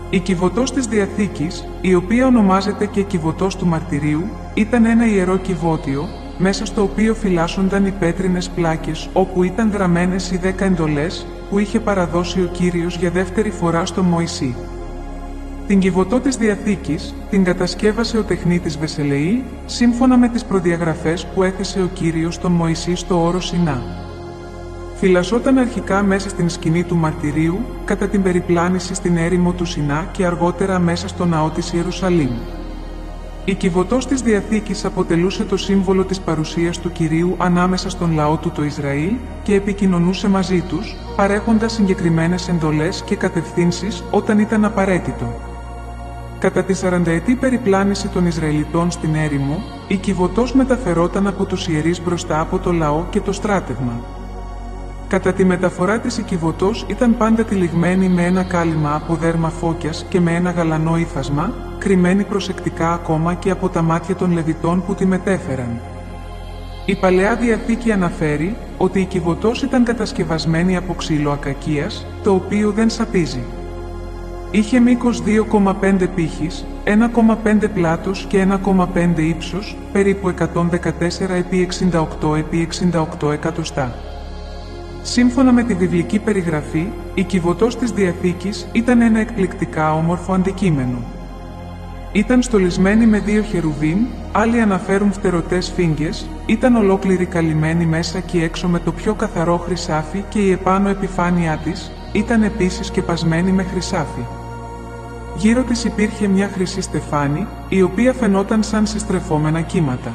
Η κυβωτός της Διαθήκης, η οποία ονομάζεται και κυβωτός του Μαρτυρίου, ήταν ένα ιερό κυβότιο, μέσα στο οποίο φυλάσσονταν οι πέτρινες πλάκες όπου ήταν γραμμένες οι 10 εντολές που είχε παραδώσει ο Κύριος για δεύτερη φορά στον Μωυσή. Την κυβωτό της Διαθήκης την κατασκεύασε ο τεχνίτης Βεσελεήλ, σύμφωνα με τις προδιαγραφές που έθεσε ο Κύριος στον Μωυσή στο όρο Σινά. Φυλασσόταν αρχικά μέσα στην σκηνή του Μαρτυρίου, κατά την περιπλάνηση στην έρημο του Σινά και αργότερα μέσα στο ναό της Ιερουσαλήμ. Η κυβωτός της Διαθήκης αποτελούσε το σύμβολο της παρουσίας του Κυρίου ανάμεσα στον λαό του το Ισραήλ και επικοινωνούσε μαζί τους, παρέχοντας συγκεκριμένες εντολές και κατευθύνσεις όταν ήταν απαραίτητο. Κατά τη 40ετή περιπλάνηση των Ισραηλιτών στην έρημο, η κυβωτός μεταφερόταν από τους ιερείς μπροστά από το λαό και το στράτευμα. Κατά τη μεταφορά της η κυβωτός ήταν πάντα τυλιγμένη με ένα κάλυμα από δέρμα φώκιας και με ένα γαλανό ύφασμα, κρυμμένη προσεκτικά ακόμα και από τα μάτια των Λεβιτών που τη μετέφεραν. Η Παλαιά Διαθήκη αναφέρει ότι η κυβωτός ήταν κατασκευασμένη από ξύλο ακακίας, το οποίο δεν σαπίζει. Είχε μήκος 2,5 πύχης, 1,5 πλάτος και 1,5 ύψος, περίπου 114 επί 68 επί 68 εκατοστά. Σύμφωνα με τη βιβλική περιγραφή, η κυβωτός της Διαθήκης ήταν ένα εκπληκτικά όμορφο αντικείμενο. Ήταν στολισμένη με 2 χερουβίμ, άλλοι αναφέρουν φτερωτές φύγγες, ήταν ολόκληρη καλυμμένη μέσα και έξω με το πιο καθαρό χρυσάφι και η επάνω επιφάνειά της ήταν επίσης σκεπασμένη με χρυσάφι. Γύρω της υπήρχε μια χρυσή στεφάνη, η οποία φαινόταν σαν συστρεφόμενα κύματα.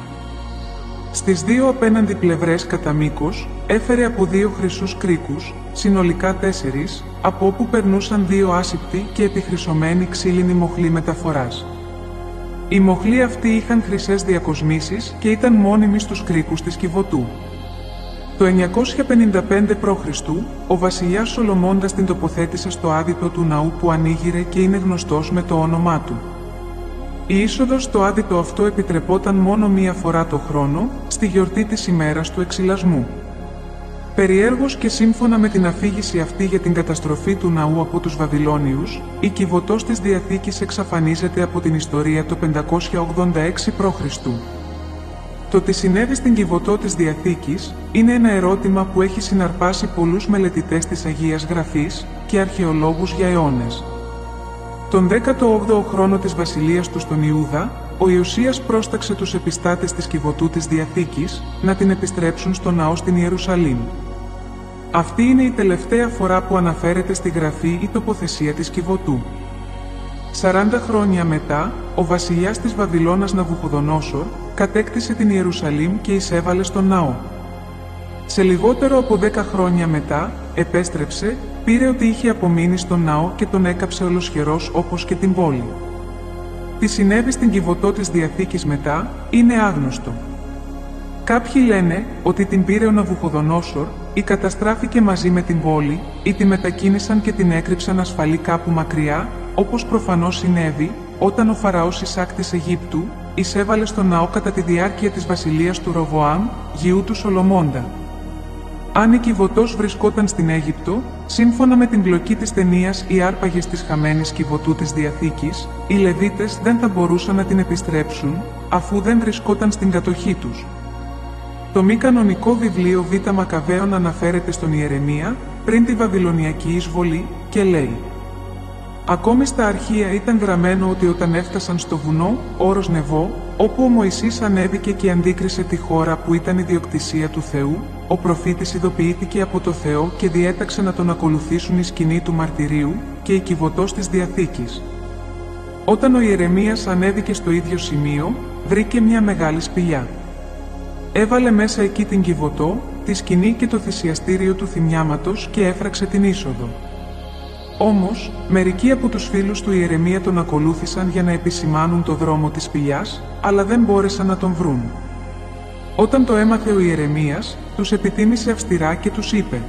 Στις 2 απέναντι πλευρές κατά μήκος, έφερε από 2 χρυσούς κρίκους, συνολικά 4, από όπου περνούσαν 2 άσυπτοι και επιχρυσωμένοι ξύλινοι μοχλοί μεταφοράς. Οι μοχλοί αυτοί είχαν χρυσές διακοσμήσεις και ήταν μόνιμοι στους κρίκους της κυβωτού. Το 955 π.Χ., ο βασιλιάς Σολομώντας την τοποθέτησε στο άδυτο του ναού που ανοίγειρε και είναι γνωστός με το όνομά του. Η είσοδος στο άδυτο αυτό επιτρεπόταν μόνο μία φορά το χρόνο, στη γιορτή της ημέρας του εξυλασμού. Περιέργως και σύμφωνα με την αφήγηση αυτή για την καταστροφή του ναού από τους Βαβυλώνιους, η κυβωτός της Διαθήκης εξαφανίζεται από την ιστορία το 586 π.Χ. Το τι συνέβη στην κυβωτό της Διαθήκης είναι ένα ερώτημα που έχει συναρπάσει πολλούς μελετητές της Αγίας Γραφής και αρχαιολόγους για αιώνες. Τον 18ο χρόνο της βασιλείας του στον Ιούδα, ο Ιωσίας πρόσταξε τους επιστάτες της κυβωτού της Διαθήκης να την επιστρέψουν στο ναό στην Ιερουσαλήμ. Αυτή είναι η τελευταία φορά που αναφέρεται στη Γραφή η τοποθεσία της κυβωτού. 40 χρόνια μετά, ο βασιλιάς της Βαβυλώνας Ναβουχοδονόσορ κατέκτησε την Ιερουσαλήμ και εισέβαλε στον ναό. Σε λιγότερο από 10 χρόνια μετά, επέστρεψε, πήρε ό,τι είχε απομείνει στον ναό και τον έκαψε ολοσχερός όπως και την πόλη. Τι συνέβη στην κυβωτό της Διαθήκης μετά, είναι άγνωστο. Κάποιοι λένε ότι την πήρε ο Ναβουχοδονόσορ ή καταστράφηκε μαζί με την πόλη ή τη μετακίνησαν και την έκρυψαν ασφαλή κάπου μακριά, όπως προφανώς συνέβη όταν ο Φαραώς Ισάκ της Αιγύπτου εισέβαλε στον ναό κατά τη διάρκεια της βασιλείας του Ροβοάμ, γιου του Σολομώντα. Αν η κυβωτός βρισκόταν στην Αίγυπτο, σύμφωνα με την πλοκή της ταινίας «Οι άρπαγες της χαμένης κυβωτού της Διαθήκης», οι Λεβίτες δεν θα μπορούσαν να την επιστρέψουν, αφού δεν βρισκόταν στην κατοχή τους. Το μη κανονικό βιβλίο Β' Μακαβαίων αναφέρεται στον Ιερεμία, πριν τη Βαβυλωνιακή εισβολή, και λέει: «Ακόμη στα αρχεία ήταν γραμμένο ότι όταν έφτασαν στο βουνό, όρος Νεβό, όπου ο Μωυσής ανέβηκε και αντίκρισε τη χώρα που ήταν ιδιοκτησία του Θεού, ο προφήτης ειδοποιήθηκε από το Θεό και διέταξε να τον ακολουθήσουν η σκηνή του Μαρτυρίου και η κυβωτός της Διαθήκης. Όταν ο Ιερεμίας ανέβηκε στο ίδιο σημείο, βρήκε μια μεγάλη σπηλιά. Έβαλε μέσα εκεί την κυβωτό, τη σκηνή και το θυσιαστήριο του θυμιάματος και έφραξε την είσοδο. Όμως, μερικοί από τους φίλους του Ιερεμία τον ακολούθησαν για να επισημάνουν το δρόμο της σπηλιάς, αλλά δεν μπόρεσαν να τον βρουν. Όταν το έμαθε ο Ιερεμίας, τους επιτίμησε αυστηρά και τους είπε: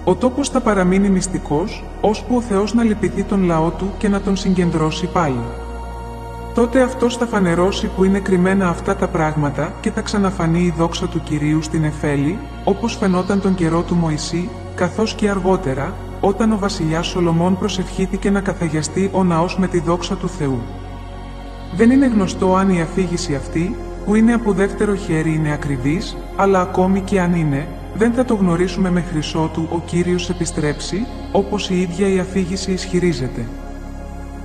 «Ο τόπος θα παραμείνει μυστικός, ώσπου ο Θεός να λυπηθεί τον λαό του και να τον συγκεντρώσει πάλι. Τότε αυτός θα φανερώσει που είναι κρυμμένα αυτά τα πράγματα και θα ξαναφανεί η δόξα του Κυρίου στην Εφέλη, όπως φαινόταν τον καιρό του Μωυσή, καθώς και αργότερα, όταν ο βασιλιάς Σολομών προσευχήθηκε να καθαγιαστεί ο ναός με τη δόξα του Θεού. Δεν είναι γνωστό αν η αφήγηση αυτή, που είναι από δεύτερο χέρι, είναι ακριβής, αλλά ακόμη και αν είναι, δεν θα το γνωρίσουμε μέχρι ότου ο Κύριος επιστρέψει, όπως η ίδια η αφήγηση ισχυρίζεται.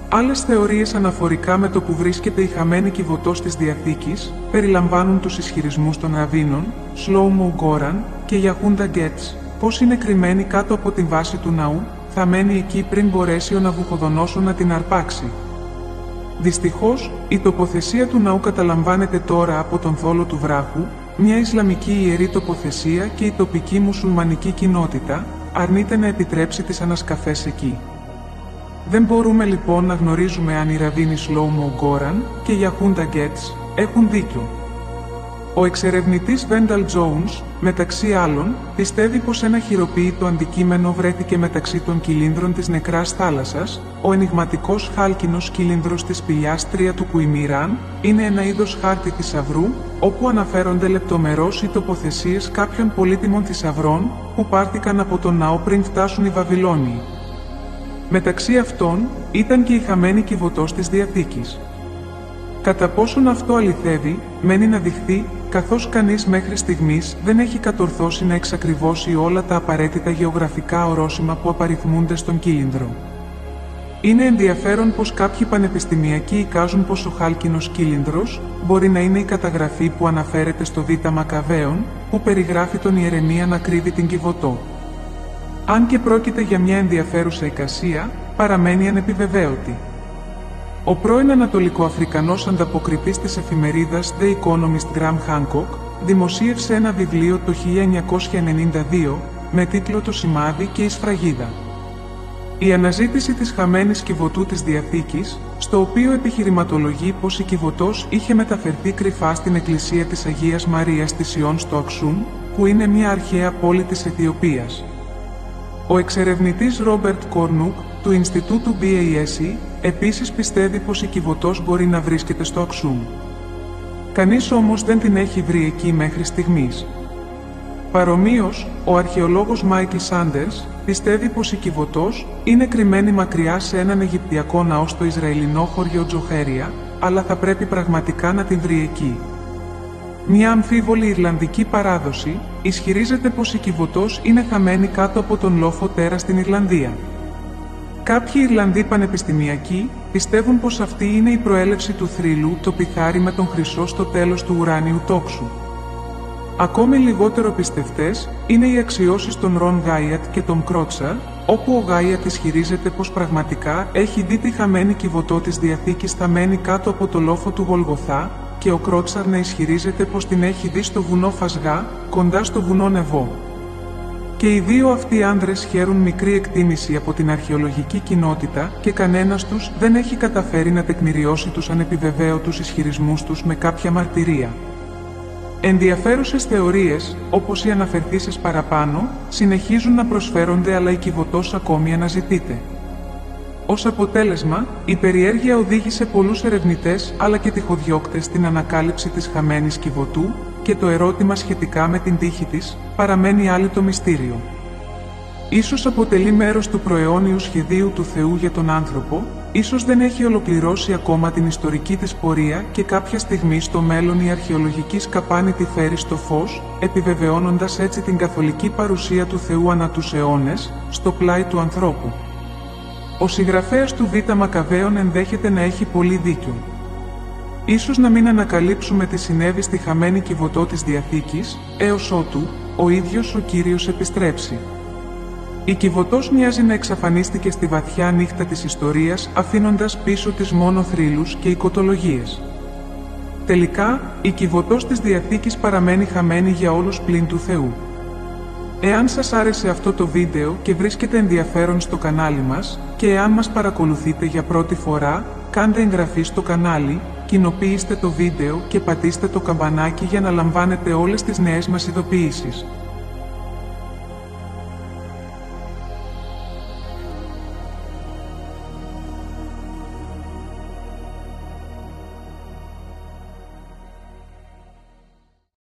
Άλλες θεωρίες αναφορικά με το που βρίσκεται η χαμένη κιβωτός της Διαθήκης περιλαμβάνουν τους ισχυρισμούς των Ραββίνων, Σλόουμο Γκόραν και Γιαχούντα Γκέτς, πως είναι κρυμμένη κάτω από την βάση του ναού, θα μένει εκεί πριν μπορέσει ο Ναβουχοδονόσορ να την αρπάξει. Δυστυχώς, η τοποθεσία του ναού καταλαμβάνεται τώρα από τον θόλο του βράχου, μια Ισλαμική ιερή τοποθεσία, και η τοπική μουσουλμανική κοινότητα αρνείται να επιτρέψει τις ανασκαφές εκεί. Δεν μπορούμε λοιπόν να γνωρίζουμε αν οι Ραββίνοι Σλόουμο Γκόραν και Γιαχούντα Γκέτς έχουν δίκιο. Ο εξερευνητής Βένταλ Τζόουνς, μεταξύ άλλων, πιστεύει πως ένα χειροποίητο αντικείμενο βρέθηκε μεταξύ των κυλίνδρων της νεκράς θάλασσας. Ο ενιγματικός χάλκινος κυλίνδρος της σπηλιάς 3 του Κουιμιράν είναι ένα είδος χάρτη θησαυρού, όπου αναφέρονται λεπτομερώς οι τοποθεσίες κάποιων πολύτιμων θησαυρών που πάρθηκαν από τον ναό πριν φτάσουν οι Βαβυλώνιοι. Μεταξύ αυτών ήταν και η χαμένη κιβωτός της Διαθήκης. Κατά πόσον αυτό αληθεύει, μένει να δειχθεί, καθώς κανείς μέχρι στιγμής δεν έχει κατορθώσει να εξακριβώσει όλα τα απαραίτητα γεωγραφικά ορόσημα που απαριθμούνται στον κύλινδρο. Είναι ενδιαφέρον πως κάποιοι πανεπιστημιακοί εικάζουν πως ο χάλκινος κύλινδρος μπορεί να είναι η καταγραφή που αναφέρεται στο Β' Μακαβαίων, που περιγράφει τον Ιερεμία να κρύβει την Κιβωτό. Αν και πρόκειται για μια ενδιαφέρουσα εικασία, παραμένει ανεπιβεβαίωτη. Ο πρώην Ανατολικοαφρικανός ανταποκριτής της εφημερίδας The Economist Graham Hancock δημοσίευσε ένα βιβλίο το 1992 με τίτλο «Το σημάδι και η σφραγίδα». Η αναζήτηση της χαμένης κιβωτού της Διαθήκης, στο οποίο επιχειρηματολογεί πως η κιβωτός είχε μεταφερθεί κρυφά στην εκκλησία της Αγίας Μαρίας της Ιών στο Αξούν, που είναι μια αρχαία πόλη της Αιθιοπίας. Ο εξερευνητής Ρόμπερτ Κόρνουκ, του Ινστιτούτου BASE, επίσης πιστεύει πως η κιβωτός μπορεί να βρίσκεται στο Αξούμ. Κανείς όμως δεν την έχει βρει εκεί μέχρι στιγμής. Παρομοίως, ο αρχαιολόγος Μάικλ Σάντερς πιστεύει πως η κιβωτός είναι κρυμμένη μακριά σε έναν Αιγυπτιακό ναό στο Ισραηλινό χωριό Τζοχέρια, αλλά θα πρέπει πραγματικά να την βρει εκεί. Μια αμφίβολη Ιρλανδική παράδοση ισχυρίζεται πως η κιβωτός είναι χαμένη κάτω από τον λόφο Τέρα στην Ιρλανδία. Κάποιοι Ιρλανδοί πανεπιστημιακοί πιστεύουν πως αυτή είναι η προέλευση του θρύλου το πιθάρι με τον χρυσό στο τέλος του ουράνιου τόξου. Ακόμη λιγότερο πιστευτές είναι οι αξιώσεις των Ρον Γκάιατ και των Κρότσαρ, όπου ο Γκάιατ ισχυρίζεται πως πραγματικά έχει δει τη χαμένη κιβωτό της Διαθήκης θαμμένη κάτω από το λόφο του Γολγοθά, και ο Κρότσαρ να ισχυρίζεται πως την έχει δει στο βουνό Φασγά, κοντά στο βουνό Νεβό. Και οι δύο αυτοί άνδρες χαίρουν μικρή εκτίμηση από την αρχαιολογική κοινότητα και κανένας τους δεν έχει καταφέρει να τεκμηριώσει τους ανεπιβεβαίωτους ισχυρισμούς τους με κάποια μαρτυρία. Ενδιαφέρουσες θεωρίες, όπως οι αναφερθήσεις παραπάνω, συνεχίζουν να προσφέρονται, αλλά η κιβωτός ακόμη αναζητείται. Ως αποτέλεσμα, η περιέργεια οδήγησε πολλούς ερευνητές αλλά και τυχοδιώκτες στην ανακάλυψη της χαμένης κιβωτού, και το ερώτημα σχετικά με την τύχη της παραμένει άλυτο μυστήριο. Ίσως αποτελεί μέρος του προαιώνιου σχεδίου του Θεού για τον άνθρωπο, ίσως δεν έχει ολοκληρώσει ακόμα την ιστορική της πορεία και κάποια στιγμή στο μέλλον η αρχαιολογική σκαπάνη τη φέρει στο φως, επιβεβαιώνοντας έτσι την καθολική παρουσία του Θεού ανά τους αιώνες, στο πλάι του ανθρώπου. Ο συγγραφέας του Β' Μακαβαίων ενδέχεται να έχει πολύ δίκιο. Ίσως να μην ανακαλύψουμε τι συνέβη στη χαμένη κιβωτό της Διαθήκης, έως ότου ο ίδιος ο Κύριος επιστρέψει. Η κιβωτός μοιάζει να εξαφανίστηκε στη βαθιά νύχτα της ιστορίας, αφήνοντας πίσω της μόνο θρύλους και οικοτολογίες. Τελικά, η κιβωτός της Διαθήκης παραμένει χαμένη για όλους πλην του Θεού. Εάν σας άρεσε αυτό το βίντεο και βρίσκεται ενδιαφέρον στο κανάλι μας, και εάν μας παρακολουθείτε για πρώτη φορά, κάντε εγγραφή στο κανάλι, κοινοποιήστε το βίντεο και πατήστε το καμπανάκι για να λαμβάνετε όλες τις νέες μας ειδοποιήσεις.